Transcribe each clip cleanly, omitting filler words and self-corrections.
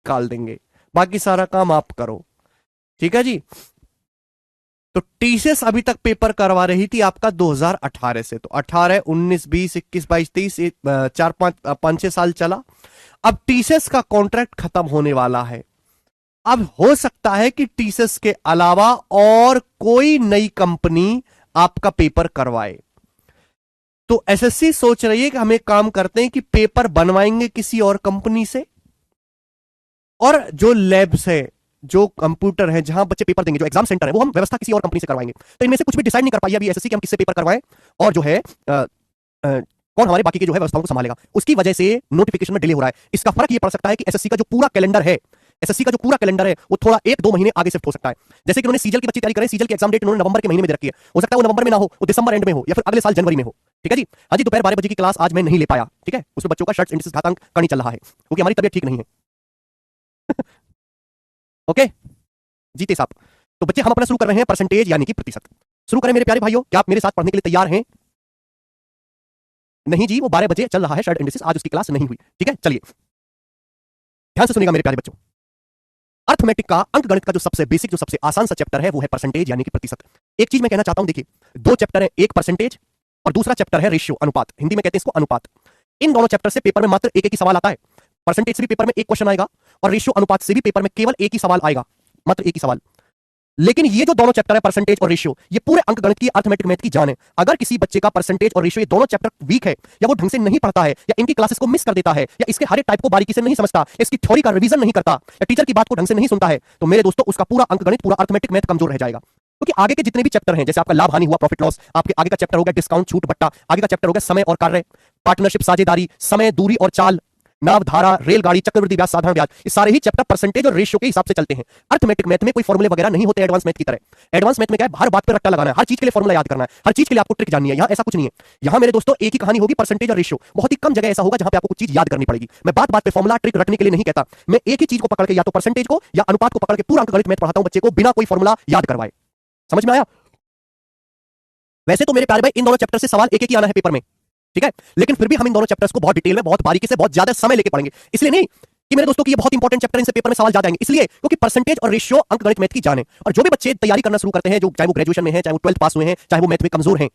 निकाल देंगे, बाकी सारा काम आप करो। ठीक है जी। तो टीसीएस अभी तक पेपर करवा रही थी आपका 2018 से, तो 18, 19, 20, 21, 22, 23, 4, 5, 6 साल चला। अब टीसीएस का कॉन्ट्रैक्ट खत्म होने वाला है। अब हो सकता है कि टीसीएस के अलावा और कोई नई कंपनी आपका पेपर करवाए। तो एसएससी सोच रही है कि हम एक काम करते हैं कि पेपर बनवाएंगे किसी और कंपनी से, और जो लैब्स है, जो कंप्यूटर है, जहां बच्चे पेपर देंगे, जो एग्जाम सेंटर है, वो हम व्यवस्था किसी और कंपनी से करवाएंगे। तो इनमें से कुछ भी डिसाइड नहीं कर पाई अभी एसएससी कि हम किससे पेपर करवाएं, और जो है कौन हमारे बाकी के जो है व्यवस्थाओं को संभालेगा। उसकी वजह से नोटिफिकेशन में डिले हो रहा है। इसका फर्क ये पड़ सकता है कि एसएससी का जो पूरा कैलेंडर है, एसएससी का जो पूरा कैलेंडर है, वो थोड़ा 1-2 महीने आगे शिफ्ट हो सकता है। जैसे कि उन्होंने सीजल की बच्ची तैयारी करें, सीजल की एग्जाम डेट उन्होंने नवंबर के महीने में दे रखी है, हो सकता है वो नवंबर में ना हो, वो दिसंबर एंड में हो, या फिर अगले साल जनवरी में हो। ठीक है जी। हाँ जी, दोपहर 12 बजे की क्लास आज मैं नहीं ले पाया, ठीक है, उसमें बच्चों का शर्ट इंडिसेस घातांक करनी चल रहा है, क्योंकि हमारी तबियत ठीक नहीं है। ओके जीते साहब। तो बच्चे हम अपना शुरू कर रहे हैं परसेंटेज यानी कि प्रतिशत। शुरू करें मेरे प्यारे भाइयों, क्या आप मेरे साथ पढ़ने के लिए तैयार हैं? नहीं जी, वो 12 बजे चल रहा है शर्ट इंडिसेस, आज उसकी क्लास नहीं हुई। ठीक है, चलिए ध्यान से सुनिएगा मेरे प्यारे बच्चों। अर्थमेटिक का, अंक गणित का जो सबसे बेसिक, जो सबसे आसान सा चैप्टर है, वो है परसेंटेज यानी कि प्रतिशत। एक चीज मैं कहना चाहता हूं, देखिए 2 चैप्टर है, एक परसेंटेज और दूसरा चैप्टर है रेशियो, अनुपात, हिंदी में कहते हैं इसको अनुपात। इन दोनों चैप्टर से पेपर में मात्र एक ही सवाल आता है। परसेंटेज से भी पेपर में एक क्वेश्चन आएगा, और रेशियो अनुपात से भी पेपर में केवल एक ही सवाल आएगा, मात्र एक ही सवाल। लेकिन ये जो दोनों चैप्टर है, परसेंटेज और रेशियो, ये पूरे अंक गणित की, अर्थमेटिक मैथ की जान है। अगर किसी बच्चे का परसेंटेज और रेशियो ये दोनों चैप्टर वीक है, या वो ढंग से नहीं पढ़ता है, या इनकी क्लासेस को मिस कर देता है, या इसके हर एक टाइप को बारीकी से नहीं समझता, इसकी थ्योरी का रिवीजन नहीं करता, या टीचर की बात को ढंग से नहीं सुनता है, तो मेरे दोस्तों उसका पूरा अंक गणित, पूरा अर्थमेटिक मैथ कमजोर रह जाएगा। क्योंकि आगे के जितने भी चैप्टर हैं, जैसे आपका लाभ हानि हुआ, प्रॉफिट लॉस, आपके आगे का चैप्टर हो गया डिस्काउंट छूट बट्टा, आगे का चैप्टर हो गया समय और कार्य, पार्टनरशिप साझेदारी, समय दूरी और चाल, नाव धारा, रेलगाड़ी, चक्रवृद्धि ब्याज, साधारण ब्याज, ये सारे ही चैप्टर परसेंटेज और रेशियो के हिसाब से चलते हैं। अर्थमेटिक मैथ में कोई फॉर्मूले वगैरह नहीं होते एडवांस मैथ की तरह। एडवांस मैथ में क्या है, हर बात पे रट्टा लगाना है, हर चीज के लिए फॉर्मूला याद करना है, हर चीज के लिए आपको ट्रिक जाननी है। यहां ऐसा कुछ नहीं है। यहां मेरे दोस्तों एक ही कहानी होगी, परसेंटेज और रेशियो। बहुत ही कम जगह ऐसा होगा जहां पे आपको कुछ चीज याद करनी पड़ेगी। मैं बात बात पे फॉर्मूला ट्रिक रटने के लिए नहीं कहता, मैं एक ही चीज को पकड़ के, या तो परसेंटेज को या अनुपात को पकड़ के पूरा अंक गणित मैथ पढ़ाता हूं बच्चे को, बिना कोई फॉर्मूला याद करवाए। समझ में आया? वैसे तो मेरे प्यारे भाई इन दोनों चैप्टर से सवाल एक एक ही आना है पेपर में, ठीक है, लेकिन फिर भी हम इन दोनों चैप्टर्स को बहुत डिटेल में, बहुत बारीकी से, बहुत ज्यादा समय लेके पढ़ेंगे। इसलिए नहीं कि मेरे दोस्तों की ये बहुत इंपॉर्टेंट चैप्टर, इनसे पेपर में सवाल ज्यादा आएंगे, इसलिए क्योंकि परसेंटेज और रेशियो अंक गणित मैथ की जान है। और जो भी बच्चे तैयारी करना शुरू करते हैं, जो चाहे वो ग्रेजुएशन में है, चाहे वो 12th पास हुए हैं, चाहे वो मैथ में कमजोर हैं,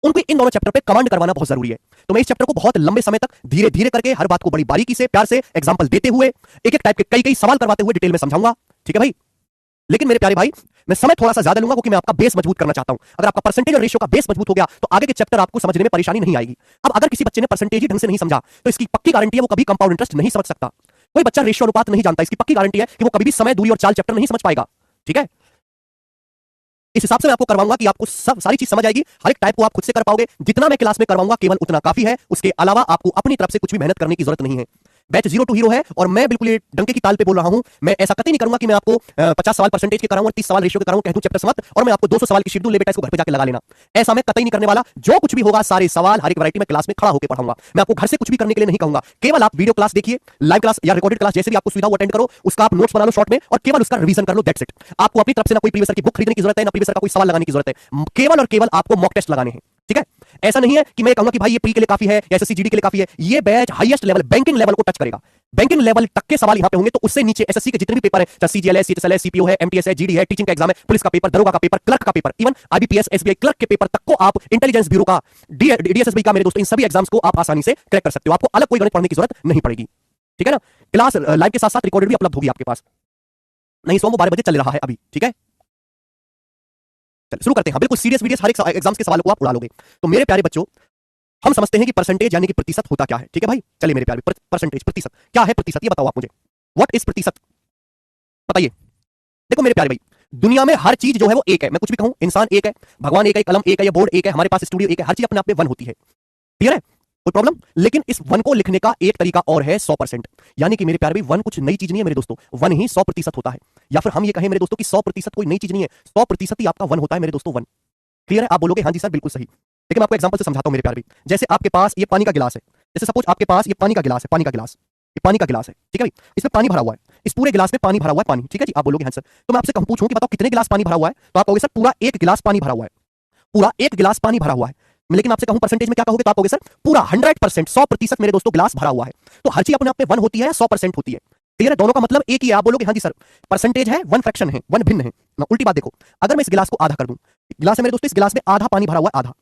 उनको इन दोनों चैप्टर पे कमांड करवाना बहुत जरूरी है। तो मैं इस चैप्टर को बहुत लंबे समय तक धीरे धीरे करके, हर बात को बड़ी बारीकी से, प्यार से, एग्जांपल देते हुए, एक एक टाइप के कई कई सवाल करवाते हुए डिटेल में समझाऊंगा। ठीक है भाई? लेकिन मेरे प्यारे भाई, मैं समय थोड़ा सा ज्यादा लूंगा, क्योंकि मैं आपका बेस मजबूत करना चाहता हूं। अगर आपका परसेंटेज और रेशियो का बेस मजबूत हो गया, तो आगे के चैप्टर आपको समझने में परेशानी नहीं आएगी। अब अगर किसी बच्चे ने परसेंटेज ही ढंग से नहीं समझा, तो इसकी पक्की गारंटी है वो कभी कंपाउंड इंटरेस्ट नहीं समझ सकता। कोई बच्चा रेशियो अनुपात नहीं जानता, इसकी पक्की गारंटी है कि वो कभी भी समय, दूरी और चाल चैप्टर नहीं समझ पाएगा। ठीक है? इस हिसाब से मैं आपको करवाऊंगा कि आपको सब सारी चीज समझ आएगी, हर एक टाइप को आप खुद से कर पाओगे। जितना मैं क्लास में करवाऊंगा केवल उतना काफी है, उसके अलावा आपको अपनी तरफ से कुछ भी मेहनत करने की जरूरत नहीं है। बैच 0 to हीरो है, और मैं बिल्कुल ये डंके की ताल पे बोल रहा हूं। मैं ऐसा कतई नहीं करूंगा कि मैं आपको 50 सवाल परसेंटेज के कराऊं और 30 सवाल रेशियो के कराऊं, कह दूं चैप्टर समाप्त, और मैं आपको 200 सवाल की शीट दूं, ले बेटा इसको घर पे जाके लगा लेना। ऐसा मैं कतई नहीं करने वाला। जो कुछ भी होगा, सारे सवाल, हर एक वैरायटी में क्लास में खड़ा होकर पढ़ाऊंगा। मैं आपको घर से कुछ भी करने के लिए नहीं कहूंगा। केवल आप वीडियो क्लास देखिए, लाइव क्लास या रिकॉर्डेड क्लास, जैसे भी आपको सुविधा हो अटेंड करो, उसका आप नोट्स बना लो शॉर्ट में, और केवल उसका रिवीजन कर लो, दैट्स इट। आपको अपनी तरफ से ना कोई प्रीवियस की बुक खरीदने की जरूरत है, ना प्रीवियस का कोई सवाल लगाने की जरूरत है। केवल और केवल आपको मॉक टेस्ट लगाने हैं। ठीक है? ऐसा नहीं है कि मैं कहूंगा कि भाई ये प्री के लिए काफी है, या एसएससी जीडी के लिए काफी है। ये batch highest level, banking level को टच करेगा। बैंकिंग लेवल तक के सवाल यहां पे होंगे, तो उससे नीचे एसएससी के जितने भी पेपर हैं, चाहे सीजीएल है, सीएचएसएल है, सीपीओ है, एमटीएस है, जीडी है, टीचिंग का एग्जाम है, पुलिस का पेपर, दरोगा का पेपर, क्लर्क का paper, even IBPS, SBI clerk के पेपर तक को आप, इंटेलिजेंस ब्यूरो का, डीएसएसबी का, मेरे दोस्तों इन सभी एग्जाम्स को आप आसानी से क्रैक कर सकते हो। आपको अलग कोई गणित पढ़ने की जरूरत नहीं पड़ेगी। ठीक है ना? क्लास लाइव के साथ साथ रिकॉर्डेड भी उपलब्ध होगी आपके पास। नहीं सोम 12 बजे चल रहा है अभी। ठीक है? चलिए शुरू करते हैं। बिल्कुल सीरियस वीडियस, हर एक एग्जाम्स के सवालों को आप उड़ा लोगे। तो मेरे प्यारे बच्चों, हम समझते हैं कि परसेंटेज यानी कि प्रतिशत होता क्या है। ठीक है भाई? चलिए मेरे प्यारे, परसेंटेज, प्रतिशत क्या है? प्रतिशत ये बताओ आप मुझे, व्हाट इज प्रतिशत, बताइए। देखो मेरे प्यारे भाई, दुनिया में हर चीज जो है वो एक है। मैं कुछ भी कहूं, इंसान एक है, भगवान एक है, कलम एक है, ये बोर्ड एक है, हमारे पास स्टूडियो एक है, हर चीज अपने आप में वन होती है। क्लियर है? कोई प्रॉब्लम? लेकिन इस वन को लिखने का एक तरीका और है, 100%। यानी कि मेरे प्यारे भाई, वन कुछ नई चीज नहीं है मेरे दोस्तों, वन ही 100% होता है। या फिर हम ये कहें मेरे दोस्तों कि 100% कोई नई चीज नहीं है, 100% ही आपका वन होता है मेरे दोस्तों, वन। क्लियर है? आप बोलोगे हाँ जी सर बिल्कुल सही, लेकिन मैं आपको एग्जांपल से समझाता हूं मेरे प्यारे भाई। जैसे आपके पास ये पानी का गिलास है, जैसे सपोज आपके पास ये पानी का गिलास है, पानी का गिलास, ये पानी का गिलास है। ठीक है भाई? इसमें पानी भरा हुआ है, इस पूरे गिलास में पानी भरा हुआ है, पानी। ठीक है जी? आप बोलोगे हाँ सर। तो मैं आपसे कहूं, पूछूं कि बताओ कितने गिलास पानी भरा हुआ है, तो आप कहोगे सर पूरा एक गिलास पानी भरा हुआ है, पूरा एक गिलास पानी भरा हुआ है। लेकिन आपसे कहूं परसेंटेज में क्या कहोगे, तो आप कहोगे सर पूरा 100%, 100% मेरे दोस्तों गिलास भरा हुआ है। तो हर चीज अपने आप में वन होती है या 100% होती है? क्लियर है? दोनों का मतलब एक ही है। आप बोलोगे हाँ जी सर, परसेंटेज है, वन फ्रैक्शन है, वन भिन्न है ना। उल्टी बात देखो, अगर मैं इस गिलास को आधा कर दूं, गिलास है मेरे दोस्तों, इस गिलास में आधा पानी भरा हुआ है, आधा,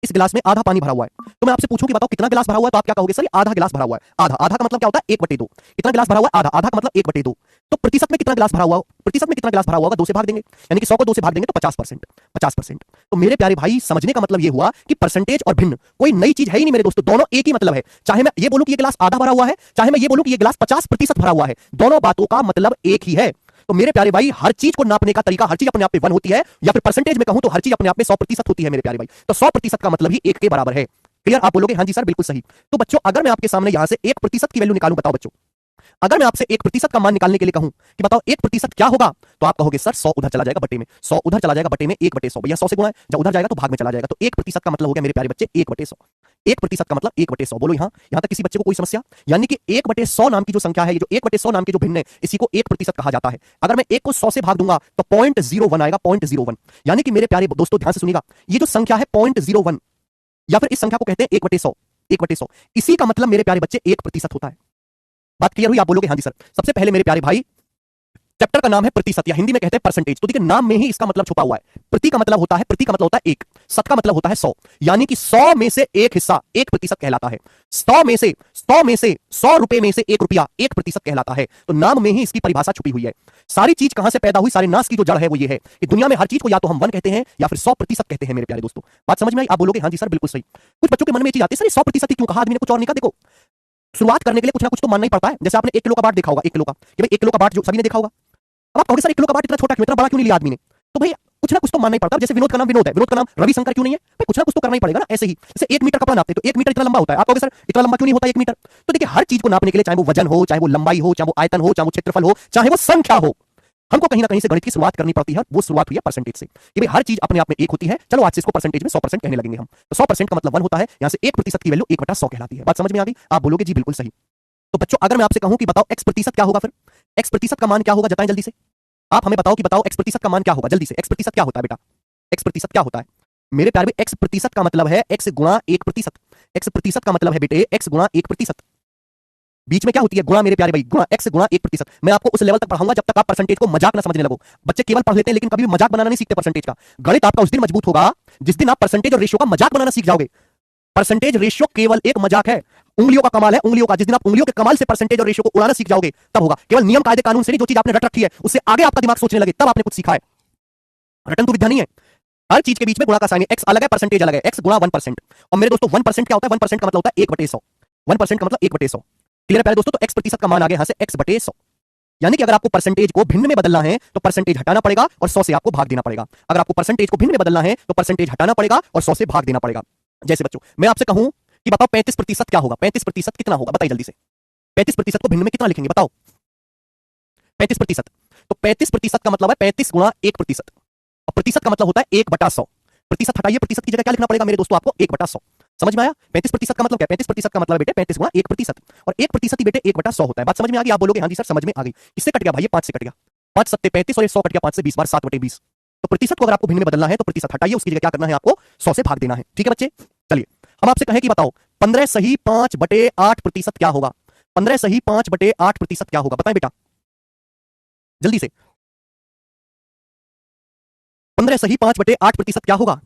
इस गिलास में आधा पानी भरा हुआ है, तो मैं आपसे पूछूं कि बताओ कितना गिलास भरा हुआ है, तो आप क्या कहोगे? सर आधा गिलास भरा हुआ है। आधा, आधा का मतलब क्या होता है? 1/2। कितना गिलास भरा हुआ है? आधा, आधा का मतलब 1/2। तो प्रतिशत में कितना गिलास भरा हुआ, प्रतिशत में कितना गिलास भरा हुआ होगा? 2 से भाग देंगे, यानी कि 100 को 2 से भाग देंगे तो 50%, 50%। तो मेरे प्यारे भाई, समझने का मतलब ये हुआ कि परसेंटेज और भिन्न कोई नई चीज है ही नहीं मेरे दोस्तों, दोनों एक ही मतलब है। चाहे मैं ये बोलूं कि ये गिलास आधा भरा हुआ है, चाहे मैं ये बोलूं कि ये गिलास 50% भरा हुआ है, दोनों बातों का मतलब एक ही है। तो मेरे प्यारे भाई, हर चीज को नापने का तरीका, हर चीज अपने आप में 1 होती है, या फिर परसेंटेज में कहूं तो हर चीज अपने आप में 100% होती है मेरे प्यारे भाई। तो 100% का मतलब ही 1 के बराबर है। क्लियर? आप बोलोगे हाँ जी सर बिल्कुल सही। तो बच्चों, अगर मैं आपके सामने यहां से 1% की वैल्यू निकालूं, बताओ बच्चों, अगर मैं आपसे 1% का मान निकालने के लिए कहूं कि बताओ 1% क्या होगा, तो आप कहोगे सर 100 उधर चला जाएगा बटे में, 100 उधर चला जाएगा बटे में, 1/100। भैया 100 से गुणा है, जब उधर जाएगा तो भाग में चला जाएगा। तो 1% का मतलब हो गया मेरे प्यारे बच्चे 1/100। 1% का मतलब 1/100। बोलो यहां तक किसी बच्चे को कोई समस्या? यानी कि 1/100 नाम की जो संख्या है, ये जो 1/100 नाम की जो भिन्न है, इसी को 1% कहा जाता है। अगर मैं 1 को 100 से भाग दूंगा तो 0.01 आएगा, 0.01। यानी कि मेरे प्यारे दोस्तों ध्यान से सुनिएगा, ये जो संख्या है 0.01, या फिर इस संख्या को कहते हैं 1/100, 1/100, इसी का मतलब मेरे प्यारे बच्चे 1% होता है। बात क्लियर हुई? आप बोलोगे हाँ जी सर। सबसे पहले मेरे प्यारे भाई, चैप्टर का नाम है प्रतिशत, या हिंदी में कहते हैं परसेंटेज। तो देखिए, नाम में ही इसका मतलब छुपा हुआ है। प्रति का मतलब होता है, प्रति का मतलब होता है 1, शत का मतलब होता है 100, यानी कि 100 में से एक हिस्सा 1% कहलाता है। 100 में से 100 रुपए में से 1 रुपया 1% कहलाता है। तो नाम में ही इसकी परिभाषा छुपी हुई है। सारी चीज कहां से पैदा हुई, सारे नाश की जो जड़ है वो ये है कि दुनिया में हर चीज को या तो हम 1 कहते हैं या फिर 100% कहते हैं मेरे प्यारे दोस्तों। बात समझ में आई? आप बोलोगे हाँ जी सर बिल्कुल सही। कुछ बच्चों के मन में ये चीज आती है, सर 100% ही क्यों कहा आदमी ने, कुछ और नहीं कहा? देखो, शुरुआत करने के लिए कुछ ना कुछ तो मानना ही पड़ता है। जैसे आपने 1 किलो का बाट देखा होगा, 1 किलो का, कि भाई 1 किलो का बाट जो सभी ने देखा होगा। अब आप कहोगे सर 1 किलो का बाट इतना छोटा क्यों, इतना बड़ा क्यों नहीं लिया आदमी ने? तो भाई कुछ ना कुछ तो मानना ही पड़ता है। जैसे विनोद का नाम विनोद है, विनोद का नाम रविशंकर क्यों नहीं है? भाई कुछ ना कुछ तो करना ही पड़ेगा ना। ऐसे ही जैसे 1 मीटर कपड़ा नापते तो 1 मीटर इतना लंबा होता है, आप कहोगे सर इतना लंबा क्यों नहीं होता 1 मीटर? तो देखिए, हर चीज को नापने के लिए, चाहे वो वजन हो, चाहे वो लंबाई हो, चाहे वो आयतन हो, चाहे वो क्षेत्रफल हो, चाहे वो संख्या हो, हमको कहीं ना कहीं से गणित की शुरुआत करनी पड़ती है। वो शुरुआत हुई है परसेंटेज से, कि भाई हर चीज अपने आप में 1 होती है। चलो आज से इसको परसेंटेज में 100% कहने लगेंगे हम। तो 100% का मतलब 1 होता है, यहां से 1% की वैल्यू 1/100 कहलाती है। बात समझ में आ गई? आप बोलोगे जी बिल्कुल सही। तो बच्चों, अगर मैं आपसे कहूं कि बताओ x% क्या होगा, फिर x% का मान क्या होगा, बताएं जल्दी से। आप हमें बताओ कि बताओ x% का मान क्या होगा, जल्दी से। x% क्या होता है बेटा? x% क्या होता है मेरे प्यारे में? x% का मतलब है x गुणा 1%। x% का मतलब है बेटे x गुणा 1%। बीच में क्या होती है? गुणा मेरे प्यारे भाई, गुणा, x गुणा 1%। मैं आपको उस लेवल तक पढ़ाऊंगा जब तक आप परसेंटेज को मजाक ना समझने लगो। बच्चे केवल पढ़ लेते हैं लेकिन कभी भी मजाक बनाना नहीं सीखते परसेंटेज का। गणित आपका उस दिन मजबूत होगा जिस दिन आप परसेंटेज और रेशियो का मजाक बनाना सीख जाओगे। परसेंटेज रेशियो केवल एक मजाक है, उंगलियों का कमाल है, उंगलियों का। जिस दिन आप उंगलियों के कमाल से परसेंटेज और रेशियो को उड़ाना सीख जाओगे तब होगा। केवल नियम कायदे कानून से नहीं, जो चीज आपने रट रखी है उससे आगे आपका दिमाग सोचने लगे तब आपने कुछ सीखा है। रटन तो विद्या नहीं है। हर चीज के बीच में गुणा का साइन है। x अलग है, परसेंटेज अलग है। x गुणा 1%। और मेरे दोस्तों 1% क्या होता है? 1% का मतलब होता है 1/100। 1% का मतलब 1/100। क्लियर है प्यारे दोस्तों? तो x% का मान आ गया यहां से x/100। यानी कि अगर आपको परसेंटेज को भिन्न में बदलना है तो परसेंटेज हटाना पड़ेगा और 100 से आपको भाग देना पड़ेगा। अगर आपको परसेंटेज को भिन्न में बदलना है तो परसेंटेज हटाना पड़ेगा और 100 से भाग देना पड़ेगा। जैसे बच्चों, मैं आपसे कहूं कि बताओ 35% क्या होगा? 35% कितना होगा बताइए जल्दी से। 35% को भिन्न में कितना लिखेंगे बताओ? 35%। तो 35% का मतलब है 35 गुणा 1%। और प्रतिशत का मतलब होता है 1/100। प्रतिशत हटाइए, प्रतिशत की जगह क्या लिखना पड़ेगा मेरे दोस्तों आपको? 1/100। समझ में आया? 35% का मतलब क्या है? 35% का मतलब बेटे 35 गुणा 1%। और 1% ही बेटे 1/100 होता है। बात समझ में आ गई? आप बोलोगे हाँ जी सर समझ में आ गई। किससे कट गया भाई? 5 से कट गया। 5 सत्ते 35 और 100 कट गया 5 से 20 बार 7/20। तो प्रतिशत को अगर आपको भिन्न में बदलना है तो प्रतिशत हटाइए, उसकी जगह क्या करना है आपको? 100 से भाग देना है। ठीक है बच्चे? चलिए हम आपसे कहें कि बताओ 15 सही 5/8% क्या होगा? 15 सही 5/8% क्या होगा? बताएं बेटा जल्दी से। 15 सही 5/8% क्या होगा?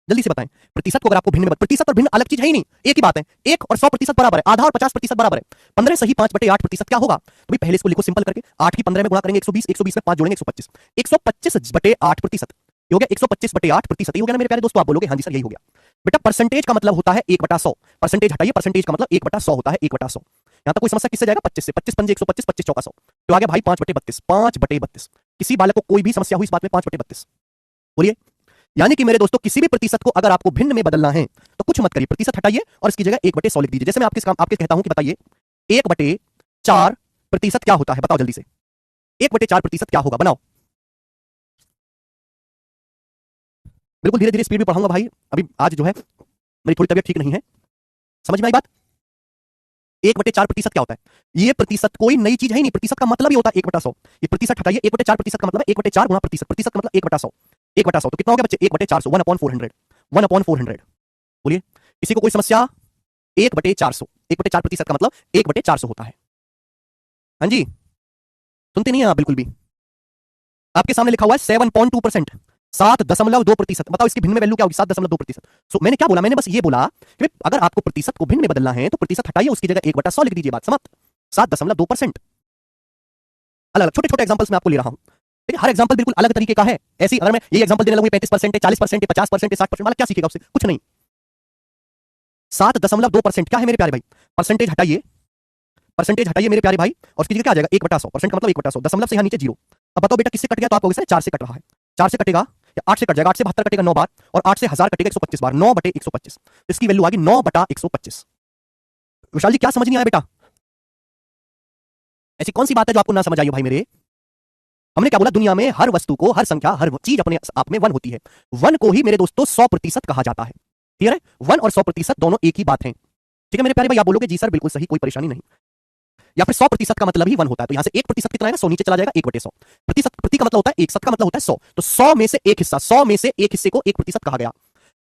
जल्दी से बताएं। प्रतिशत को अगर आपको भिन्न में, प्रतिशत और भिन्न अलग चीज है ही नहीं, एक ही बात है। 1 और 100% बराबर है, आधा और 50% बराबर है। 15 सही 5/8% क्या होगा? तो भाई पहले इसको लिखो सिंपल करके। 8 की 15 में गुणा करेंगे 120, 120 में 5 जोड़ेंगे 125। 125/8%। ये हो गया 125/8%। ये हो गया ना मेरे प्यारे दोस्तों? आप बोलोगे हाँ जी सर यही हो गया। बेटा परसेंटेज का मतलब होता है 1/100। परसेंटेज हटाइए, परसेंटेज का मतलब 1/100 होता है। 1/100 यहां तक कोई समस्या? किससे जाएगा? 25 से। 25 पंजे 125, 25 चौका 100। तो आ गया भाई 5/32। 5/32। किसी बालक को कोई भी समस्या हुई इस बात में? 5/32 बोलिए। यानी कि मेरे दोस्तों किसी भी प्रतिशत को अगर आपको भिन्न में बदलना है तो कुछ मत करिए, प्रतिशत हटाइए और इसकी जगह 1/100 लिख दीजिए। जैसे मैं आपके कहता हूं कि बताइए 1/4% क्या होता है? बताओ जल्दी से। 1/4% क्या होगा? बनाओ। बिल्कुल धीरे धीरे स्पीड भी पढ़ाऊंगा भाई, अभी आज जो है मेरी थोड़ी तबीयत ठीक नहीं है। समझ में आई बात? 1/4% क्या होता है? ये प्रतिशत कोई नई चीज है ही नहीं। प्रतिशत का मतलब ही होता है 1/100। ये प्रतिशत हटाइए, 1/4% का मतलब है 1/4 गुणा प्रतिशत। प्रतिशत का मतलब 1/100। 1/100 तो कितना हो गया बच्चे? 1/400। 1/400। 1/400 बोलिए। किसी को कोई समस्या? 1/400। 1/4% का मतलब 1/400 होता है। हाँ जी, सुनते नहीं है आप बिल्कुल भी। आपके सामने लिखा हुआ है 7.2%, 7.2%। बताओ इसकी भिन्न में वैल्यू क्या होगी? 7.2%। सो मैंने क्या बोला? मैंने बस ये बोला कि अगर आपको प्रतिशत को भिन्न में बदलना है तो प्रतिशत हटाइए, उसकी जगह 1/100 लिख दीजिए, बात समाप्त। 7.2%। अलग अलग छोटे छोटे एग्जांपल्स मैं आपको ले रहा हूं, ठीक है? हर एग्जांपल बिल्कुल अलग तरीके का है। ऐसी अगर मैं ये एग्जांपल देने लगूं 35%, 40%, 50%, 60%, वाला क्या सीखेगा उससे? कुछ नहीं। 7.2% क्या है मेरे प्यारे भाई? परसेंटेज हटाइए, परसेंटेज हटाइए मेरे प्यारे भाई, और उसकी जगह क्या आ जाएगा? 1/100%। का मतलब 1/100, दशमलव से यहां नीचे जीरो। अब बताओ बेटा किससे कट गया? तो आपको कैसे 4 से कट रहा है। 4 से कटेगा या 8 से कट जाएगा? 8 से 72 कटेगा 9 बार, और 8 से 1000 कटेगा 125 बार। 9/125, इसकी वैल्यू आ गई 9/125। विशाल जी क्या समझ नहीं आया बेटा? ऐसी कौन सी बात है जो आपको ना समझ आई हो भाई मेरे? हमने क्या बोला? दुनिया में हर वस्तु को, हर संख्या, हर चीज अपने आप में वन होती है। वन को ही मेरे दोस्तों 100% कहा जाता है। क्लियर है? वन और 100% दोनों एक ही बात है। ठीक है मेरे प्यारे भाई? आप बोलोगे जी सर बिल्कुल सही, कोई परेशानी नहीं। या फिर 100% का मतलब ही वन होता है, तो यहां से 1% कितना आएगा? 100 नीचे चला जाएगा, 1/100। प्रतिशत, प्रति का मतलब होता है एक, सत का मतलब होता है 100। तो 100 में से एक हिस्सा, 100 में से एक हिस्से को 1% कहा गया।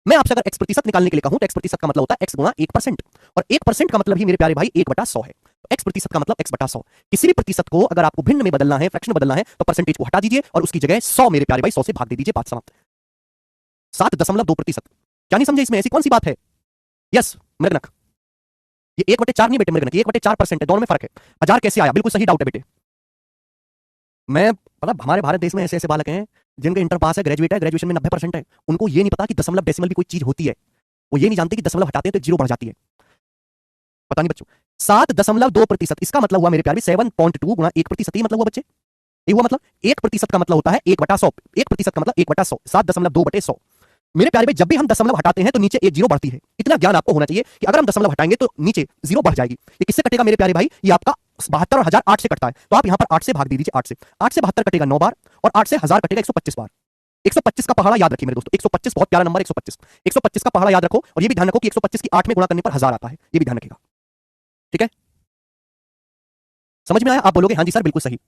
मैं आपसे अगर x% निकालने के लिए कहूं तो x% का मतलब होता है x गुणा 1%, और 1% का मतलब ही मेरे प्यारे भाई 1/100 है। तो x% का मतलब x/100। किसी भी प्रतिशत को अगर आपको भिन्न में बदलना है, फ्रैक्शन बदलना है, तो परसेंटेज को हटा दीजिए और उसकी जगह 100 मेरे प्यारे भाई 100 से भाग दे दीजिए, बात समाप्त। 7.2%। क्या नहीं समझे इसमें? ऐसी कौन सी बात है? यस मृगनक, ये 1/4 नहीं बेटे मृगनक, ये 1/4% है, दोनों में फर्क है। 1000 कैसे आया? बिल्कुल सही डाउट है बेटे। मैं मतलब हमारे भारत देश में ऐसे ऐसे बालक हैं जिनके इंटर पास है, ग्रेजुएट है, ग्रेजुएशन में 90% है, उनको ये नहीं पता कि दशमलव डेसिमल भी कोई चीज होती है। वो ये नहीं जानते कि दशमलव हटाते हैं तो एक जीरो बढ़ जाती है। पता नहीं बच्चों। 7.2%, इसका मतलब हुआ मेरे प्यारे 7.2 गुणा 1%, ही मतलब हुआ बच्चे, ये हुआ मतलब 1% का मतलब होता है 1/100। 1% का मतलब 1/100, 7.2/100। मेरे प्यारे भाई जब भी हम दशमलव हटाते हैं तो नीचे एक जीरो बढ़ती है। इतना ज्ञान आपको होना चाहिए कि अगर हम दशमलव हटाएंगे तो नीचे जीरो बढ़ जाएगी। ये किससे कटेगा मेरे प्यारे भाई? ये आपका 72 और 1008 से कटता है, तो आप यहां पर 8 से भाग दे दीजिए। 8 से 72 कटेगा 9 बार, और 8 से 1000 कटेगा 125 बार। 125 का पहाड़ा याद रखिए मेरे दोस्तों, 125 बहुत प्यारा नंबर, 125। 125 का पहाड़ा याद रखो, और ये भी ध्यान रखो कि 125 की 8 में गुणा करने पर 1000 आता है, ये भी ध्यान रखिएगा। ठीक है? समझ में आया? आप बोलोगे हाँ जी सर बिल्कुल सही।